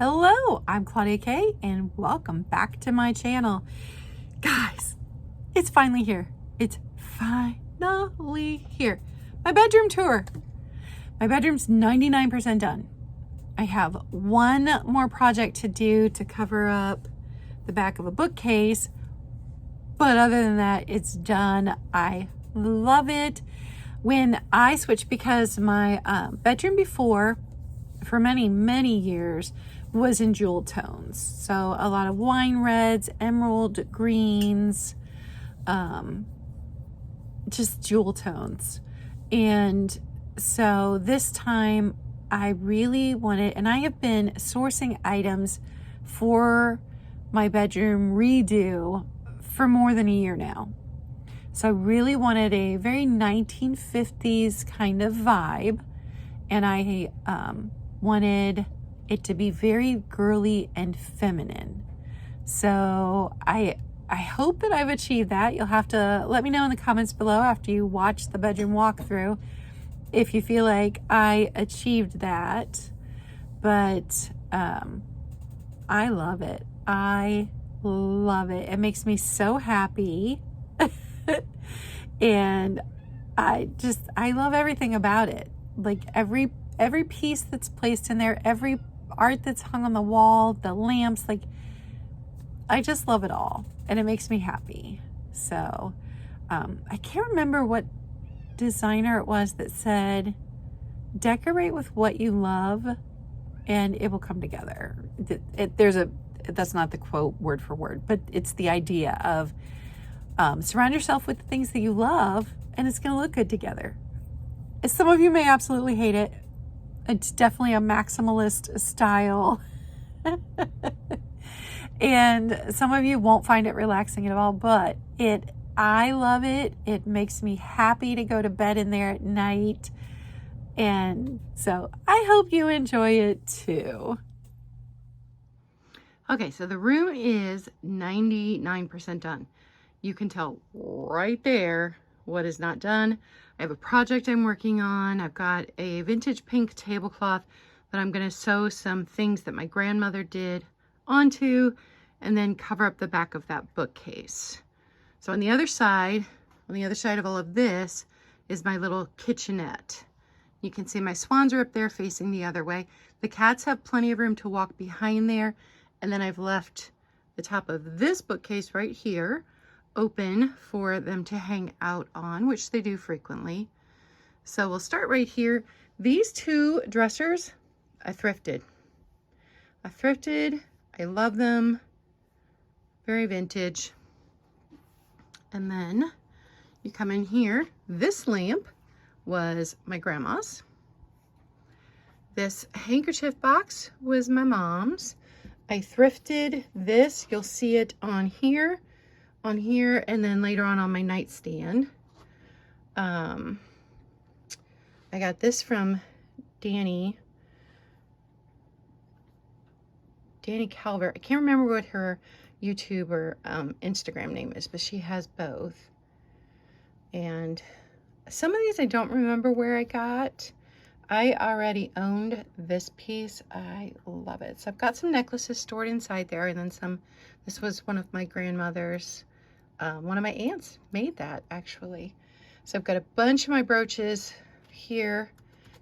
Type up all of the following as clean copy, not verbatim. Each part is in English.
Hello, I'm Claudia Kay and welcome back to my channel. Guys, it's finally here. It's finally here. My bedroom tour. My bedroom's 99% done. I have one more project to do to cover up the back of a bookcase, but other than that, it's done. I love it. When I switched, because my bedroom before, for many years, was in jewel tones. So a lot of wine reds, emerald greens, just jewel tones. And so this time I really wanted, and I have been sourcing items for my bedroom redo for more than a year now. So I really wanted a very 1950s kind of vibe. And I wanted it to be very girly and feminine. So I hope that I've achieved that. You'll have to let me know in the comments below after you watch the bedroom walkthrough if you feel like I achieved that. But I love it. I love it. It makes me so happy. And I love everything about it. Like every piece that's placed in there, every art that's hung on the wall, the lamps, like I just love it all, and it makes me happy. So I can't remember what designer it was that said, decorate with what you love and it will come together. That's not the quote word for word, but it's the idea of surround yourself with the things that you love and it's going to look good together. Some of you may absolutely hate it. It's definitely a maximalist style. And some of you won't find it relaxing at all, but I love it. It makes me happy to go to bed in there at night. And so I hope you enjoy it too. Okay, so the room is 99% done. You can tell right there what is not done. I have a project I'm working on. I've got a vintage pink tablecloth that I'm going to sew some things that my grandmother did onto and then cover up the back of that bookcase. So on the other side of all of this is my little kitchenette. You can see my swans are up there facing the other way. The cats have plenty of room to walk behind there. And then I've left the top of this bookcase right here open for them to hang out on, which they do frequently. So we'll start right here. These two dressers I thrifted. I love them. Very vintage. And then you come in here. This lamp was my grandma's. This handkerchief box was my mom's. I thrifted this. You'll see it on here, and then later on my nightstand. I got this from Danny Calvert. I can't remember what her YouTube or Instagram name is, but she has both. And some of these I don't remember where I got. I already owned this piece. I love it. So I've got some necklaces stored inside there, and then some. This was one of my grandmother's. One of my aunts made that, actually. So I've got a bunch of my brooches here.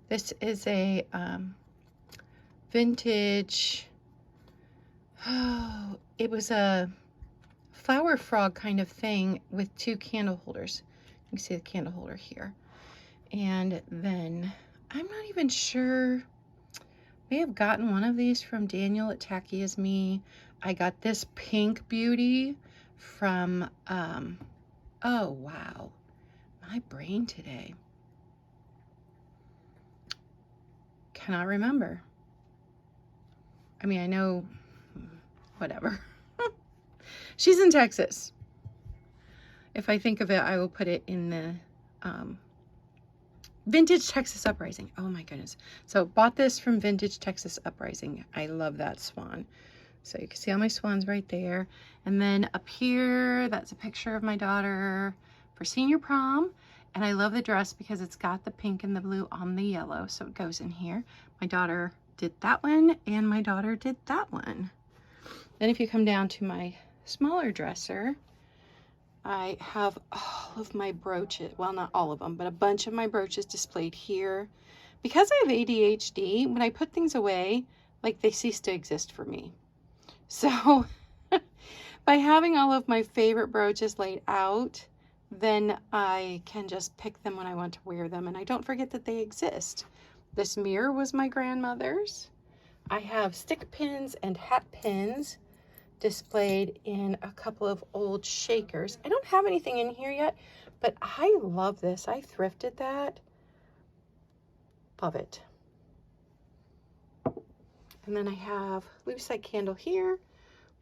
This is a vintage, it was a flower frog kind of thing with two candle holders. You can see the candle holder here. And then, I'm not even sure, may have gotten one of these from Daniel at Tacky As Me. I got this pink beauty from, oh wow, my brain today. Cannot remember. I mean, I know, whatever. She's in Texas. If I think of it, I will put it in the Vintage Texas Uprising. Oh my goodness. So bought this from Vintage Texas Uprising. I love that swan. So you can see all my swans right there. And then up here, that's a picture of my daughter for senior prom. And I love the dress because it's got the pink and the blue on the yellow. So it goes in here. My daughter did that one, and my daughter did that one. Then if you come down to my smaller dresser, I have all of my brooches, well, not all of them, but a bunch of my brooches displayed here. Because I have ADHD, when I put things away, like, they cease to exist for me. So by having all of my favorite brooches laid out, then I can just pick them when I want to wear them, and I don't forget that they exist. This mirror was my grandmother's. I have stick pins and hat pins displayed in a couple of old shakers. I don't have anything in here yet, but I love this. I thrifted that. Love it. And then I have lucite candle here,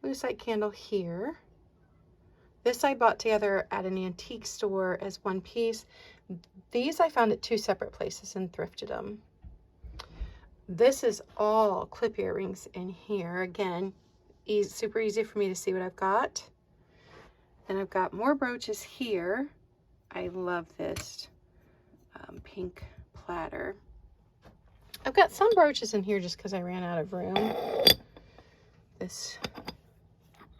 lucite candle here. This I bought together at an antique store as one piece. These I found at 2 separate places and thrifted them. This is all clip earrings in here. Again, super easy for me to see what I've got. Then I've got more brooches here. I love this pink platter. I've got some brooches in here just because I ran out of room. This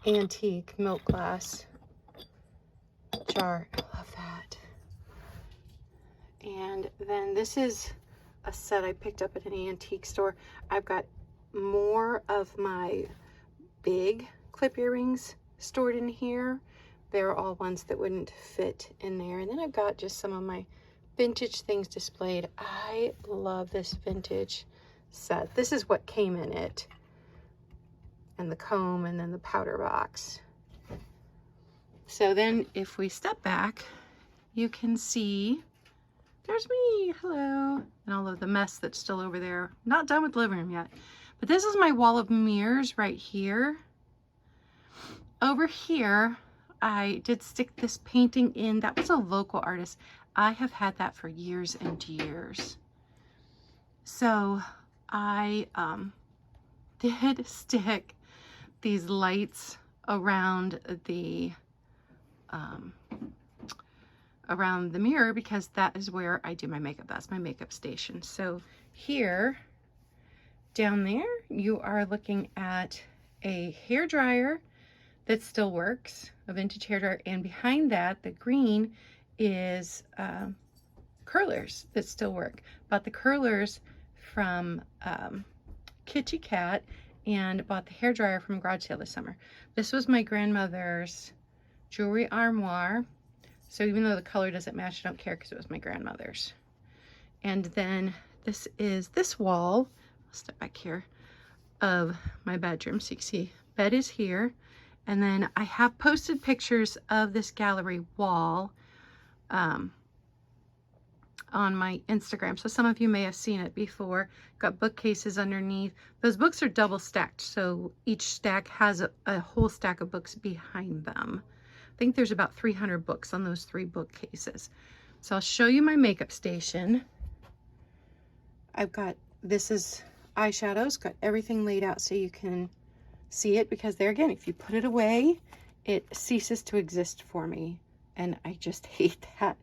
antique milk glass jar. I love that. And then this is a set I picked up at an antique store. I've got more of my big clip earrings stored in here. They're all ones that wouldn't fit in there. And then I've got just some of my vintage things displayed. I love this vintage set. This is what came in it. And the comb, and then the powder box. So then if we step back, you can see there's me, hello, and all of the mess that's still over there. Not done with the living room yet. But this is my wall of mirrors right here. Over here, I did stick this painting in. That was a local artist. I have had that for years and years. So I did stick these lights around the mirror because that is where I do my makeup. That's my makeup station. So here, down there, you are looking at a hair dryer that still works, a vintage hair dryer, and behind that, the green is curlers that still work. Bought the curlers from Kitty Cat and bought the hair dryer from garage sale this summer. This was my grandmother's jewelry armoire. So even though the color doesn't match, I don't care because it was my grandmother's. And then this is this wall, I'll step back here, of my bedroom. So you can see bed is here. And then I have posted pictures of this gallery wall on my Instagram. So some of you may have seen it before. Got bookcases underneath. Those books are double stacked. So each stack has a whole stack of books behind them. I think there's about 300 books on those 3 bookcases. So I'll show you my makeup station. I've got, this is eyeshadows, got everything laid out so you can see it, because there again, if you put it away, it ceases to exist for me. And I just hate that.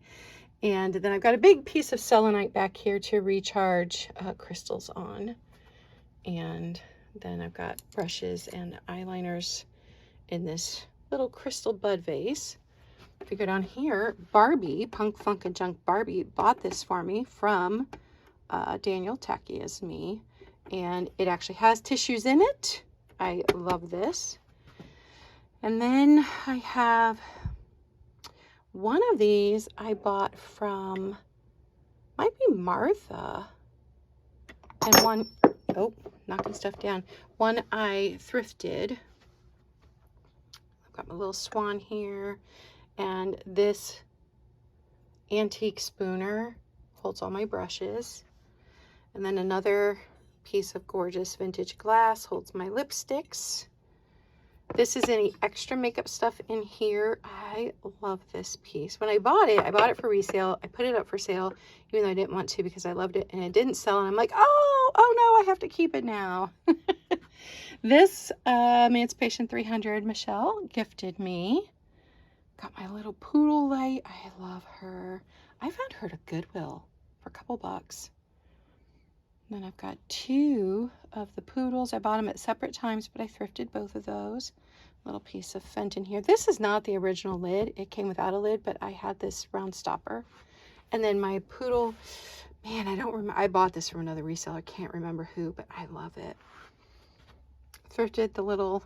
And then I've got a big piece of selenite back here to recharge crystals on. And then I've got brushes and eyeliners in this little crystal bud vase. If you go down here, Barbie, Punk Funk and Junk Barbie, bought this for me from Daniel Tacky as me. And it actually has tissues in it. I love this. And then I have one of these I bought from, might be Martha. And one, oh, knocking stuff down. One I thrifted. I've got my little swan here. And this antique spooner holds all my brushes. And then another piece of gorgeous vintage glass holds my lipsticks. This is any extra makeup stuff in here. I love this piece. When I bought it for resale. I put it up for sale, even though I didn't want to because I loved it, and it didn't sell. And I'm like, oh no, I have to keep it now. This Emancipation 300 Michelle gifted me. Got my little poodle light. I love her. I found her at a Goodwill for a couple bucks. And then I've got 2 of the poodles. I bought them at separate times, but I thrifted both of those. Little piece of Fenton here. This is not the original lid. It came without a lid, but I had this round stopper. And then my poodle, man, I don't remember. I bought this from another reseller. Can't remember who, but I love it. Thrifted the little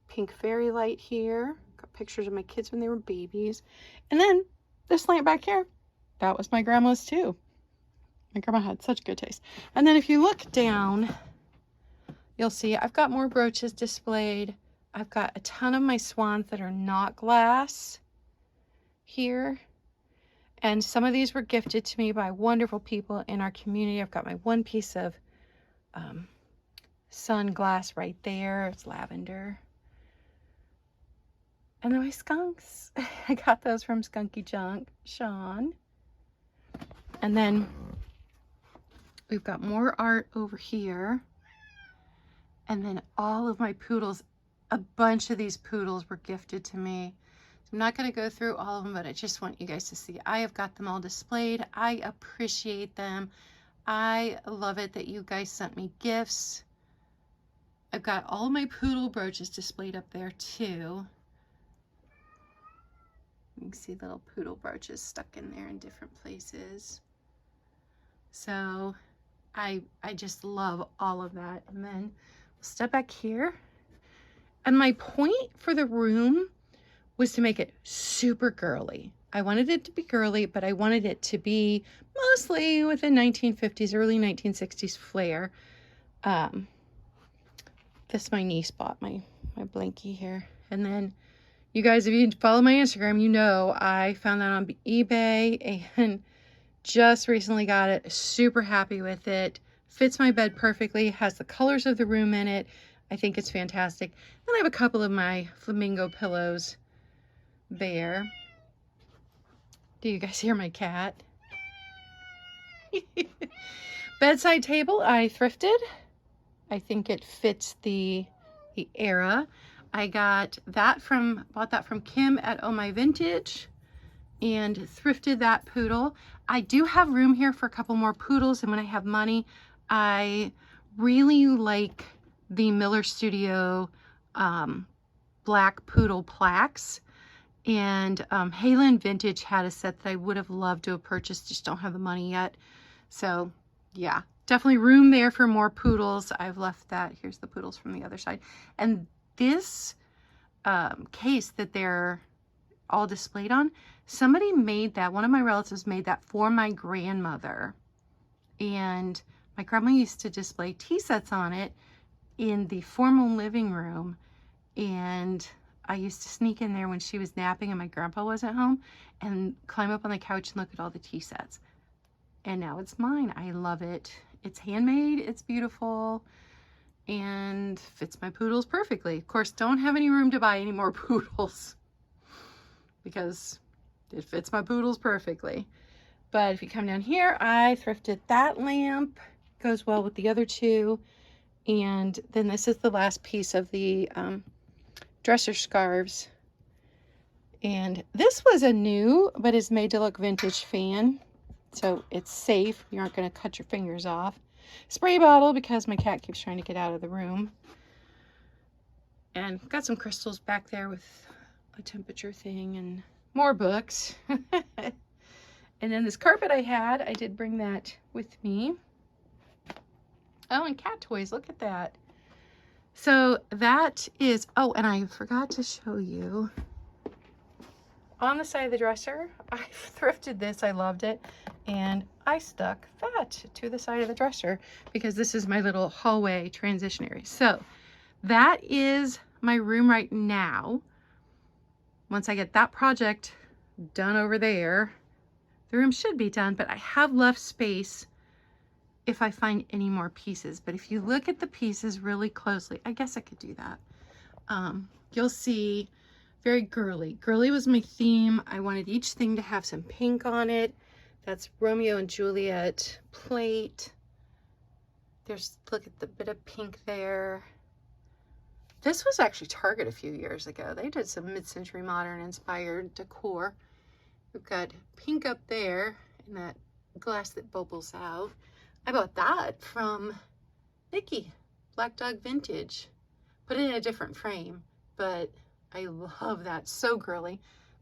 pink fairy light here. Got pictures of my kids when they were babies. And then this lamp back here, that was my grandma's too. My grandma had such good taste. And then if you look down, you'll see I've got more brooches displayed. I've got a ton of my swans that are not glass here. And some of these were gifted to me by wonderful people in our community. I've got my one piece of sun glass right there. It's lavender. And then my skunks. I got those from Skunky Junk, Sean. And then we've got more art over here. And then all of my poodles, a bunch of these poodles were gifted to me. I'm not going to go through all of them, but I just want you guys to see. I have got them all displayed. I appreciate them. I love it that you guys sent me gifts. I've got all my poodle brooches displayed up there too. You can see little poodle brooches stuck in there in different places. So I just love all of that. And then we'll step back here. And my point for the room was to make it super girly. I wanted it to be girly, but I wanted it to be mostly with a 1950s, early 1960s flair. This my niece bought my blankie here. And then you guys, if you follow my Instagram, you know I found that on eBay and just recently got it. Super happy with it. Fits my bed perfectly. Has the colors of the room in it. I think it's fantastic. Then I have a couple of my flamingo pillows there. Do you guys hear my cat? Bedside table I thrifted. I think it fits the era. I bought that from Kim at Oh My Vintage and thrifted that poodle. I do have room here for a couple more poodles, and when I have money, I really like the Miller Studio black poodle plaques. And Halen Vintage had a set that I would have loved to have purchased, just don't have the money yet. So yeah, definitely room there for more poodles. I've left that. Here's the poodles from the other side. And this case that they're all displayed on, somebody made that, one of my relatives made that for my grandmother. And my grandma used to display tea sets on it in the formal living room. And I used to sneak in there when she was napping and my grandpa wasn't home and climb up on the couch and look at all the tea sets. And now it's mine. I love it. It's handmade, it's beautiful, and fits my poodles perfectly. Of course, don't have any room to buy any more poodles because it fits my poodles perfectly. But if you come down here, I thrifted that lamp. Goes well with the other two. And then this is the last piece of the dresser scarves. And this was a new, but is made to look vintage fan. So it's safe. You aren't going to cut your fingers off. Spray bottle because my cat keeps trying to get out of the room. And got some crystals back there with a temperature thing and more books. And then this carpet I did bring that with me. Oh, and cat toys. Look at that. So that is, oh, and I forgot to show you. On the side of the dresser, I thrifted this. I loved it. And I stuck that to the side of the dresser because this is my little hallway transition area. So that is my room right now. Once I get that project done over there, the room should be done, but I have left space if I find any more pieces. But if you look at the pieces really closely, I guess I could do that. You'll see very girly. Girly was my theme. I wanted each thing to have some pink on it. That's Romeo and Juliet plate. There's, look at the bit of pink there. This was actually Target a few years ago. They did some mid-century modern inspired decor. We've got pink up there in that glass that bubbles out. I bought that from Nikki, Black Dog Vintage. Put it in a different frame, but I love that. So girly.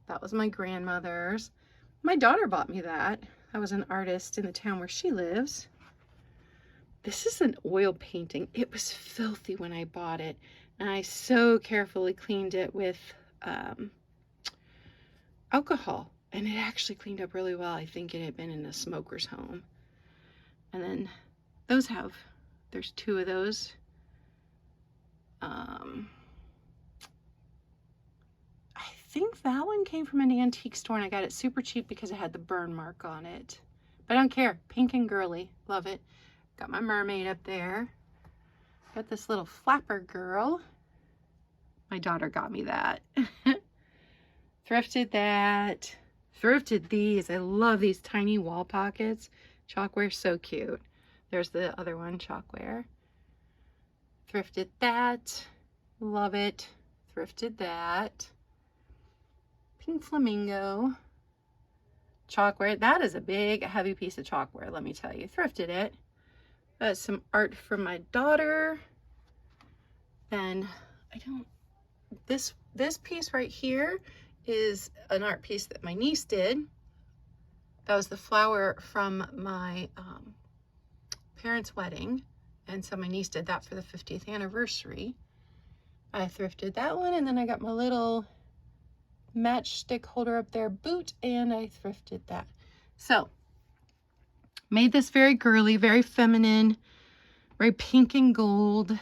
That was my grandmother's. My daughter bought me that. That was an artist in the town where she lives. This is an oil painting. It was filthy when I bought it, and I so carefully cleaned it with alcohol, and it actually cleaned up really well. I think it had been in a smoker's home. And then those there's two of those. I think that one came from an antique store, and I got it super cheap because it had the burn mark on it. But I don't care. Pink and girly. Love it. Got my mermaid up there. Got this little flapper girl. My daughter got me that. Thrifted that. Thrifted these. I love these tiny wall pockets. Chalkware, so cute. There's the other one, Chalkware. Thrifted that. Love it. Thrifted that. Pink flamingo. Chalkware. That is a big, heavy piece of chalkware, let me tell you. Thrifted it. Some art from my daughter. Then this piece right here is an art piece that my niece did. That was the flower from my parents' wedding, and so my niece did that for the 50th anniversary. I thrifted that one, and then I got my little matchstick holder up there, boot, and I thrifted that. So made this very girly, very feminine, very pink and gold.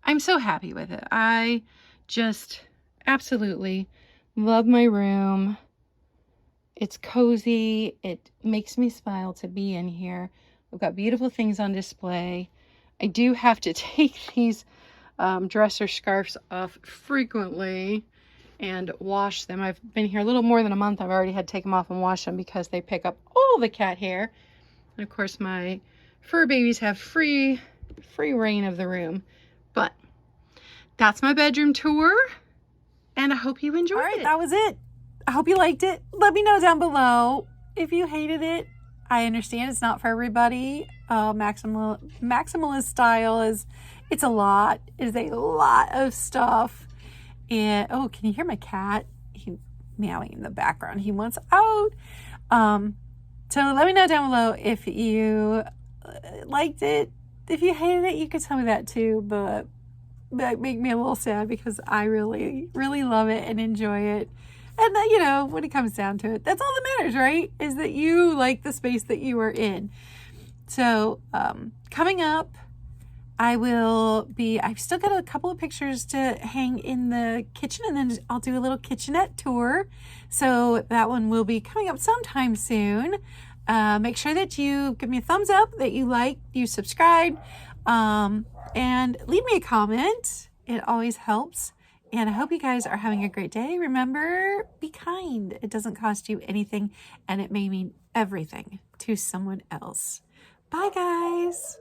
I'm so happy with it. I just absolutely love my room. It's cozy. It makes me smile to be in here. We've got beautiful things on display. I do have to take these dresser scarves off frequently and wash them. I've been here a little more than a month. I've already had to take them off and wash them because they pick up all the cat hair. And of course my fur babies have free reign of the room. But that's my bedroom tour, and I hope you enjoyed it. All right, that was it. I hope you liked it. Let me know down below if you hated it. I understand it's not for everybody. Maximalist style it's a lot. It is a lot of stuff. And oh, can you hear my cat? He's meowing in the background. He wants out. So let me know down below if you liked it. If you hated it, you could tell me that too. But that make me a little sad because I really, really love it and enjoy it. And you know, when it comes down to it, that's all that matters, right? Is that you like the space that you are in. So coming up, I've still got a couple of pictures to hang in the kitchen, and then I'll do a little kitchenette tour. So that one will be coming up sometime soon. Make sure that you give me a thumbs up, that you like, you subscribe, and leave me a comment. It always helps. And I hope you guys are having a great day. Remember, be kind. It doesn't cost you anything, and it may mean everything to someone else. Bye, guys.